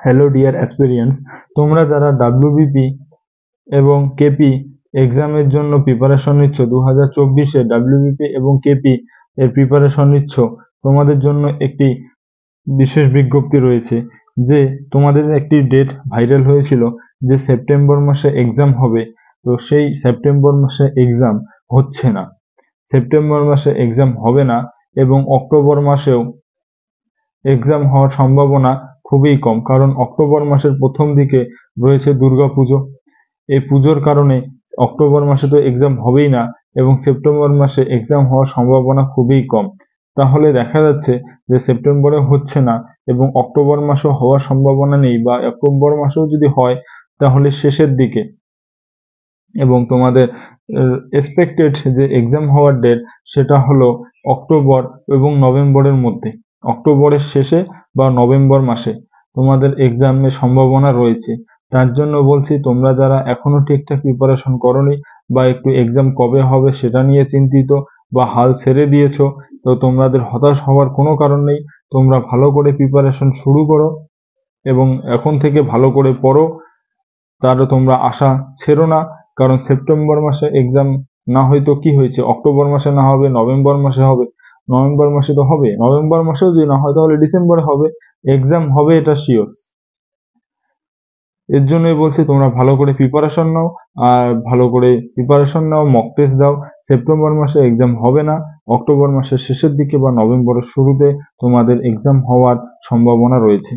Hello dear অ্যাসপিরিয়েন্টস, তোমরা যারা WBP এবং কেপি এক্সামের জন্য প্রিপারেশন নিচ্ছ, 2024-এ ডাব্লিউবিপি এবং কেপি এর প্রিপারেশন নিচ্ছ, তোমাদের জন্য একটি বিশেষ বিজ্ঞপ্তি রয়েছে যে তোমাদের একটি ডেট ভাইরাল হয়েছিল যে সেপ্টেম্বর মাসে এক্সাম হবে। তো সেই সেপ্টেম্বর মাসে এক্সাম হচ্ছে না, সেপ্টেম্বর মাসে এক্সাম হবে না এবং অক্টোবর মাসেও এক্সাম হওয়ার সম্ভাবনা খুবই কম, কারণ অক্টোবর মাসের প্রথম দিকে রয়েছে দুর্গাপুজো। এই পুজোর কারণে অক্টোবর মাসে তো এক্সাম হবেই না এবং সেপ্টেম্বর মাসে এক্সাম হওয়ার সম্ভাবনা খুবই কম। তাহলে দেখা যাচ্ছে যে সেপ্টেম্বরে হচ্ছে না এবং অক্টোবর মাসেও হওয়ার সম্ভাবনা নেই, বা অক্টোবর মাসেও যদি হয় তাহলে শেষের দিকে। এবং তোমাদের এক্সপেক্টেড যে এক্সাম হওয়ার ডেট সেটা হলো অক্টোবর এবং নভেম্বরের মধ্যে, অক্টোবরের শেষে বা নভেম্বর মাসে তোমাদের এক্সামের সম্ভাবনা রয়েছে। তার জন্য বলছি, তোমরা যারা এখনো ঠিকঠাক প্রিপারেশন করোনি বা একটু এক্সাম কবে হবে সেটা নিয়ে চিন্তিত বা হাল ছেড়ে দিয়েছো, তো তোমাদের হতাশ হওয়ার কোনো কারণ নেই। তোমরা ভালো করে প্রিপারেশন শুরু করো এবং এখন থেকে ভালো করে পড়ো। তারও তোমরা আশা ছেড়ো না, কারণ সেপ্টেম্বর মাসে এক্সাম না হয়তো কি হয়েছে, অক্টোবর মাসে না হবে নভেম্বর মাসে হবে, নভেম্বর মাসে তো হবে, নভেম্বর মাসেও যদি না হয় তাহলে ডিসেম্বরে হবে, এক্সাম হবে এটা শিওর। এর জন্যই বলছি তোমরা ভালো করে প্রিপারেশন নাও, আর ভালো করে প্রিপারেশন নাও, মক টেস্ট দাও। সেপ্টেম্বর মাসে এক্সাম হবে না, অক্টোবর মাসের শেষের দিকে বা নভেম্বরের শুরুতে তোমাদের এক্সাম হওয়ার সম্ভাবনা রয়েছে।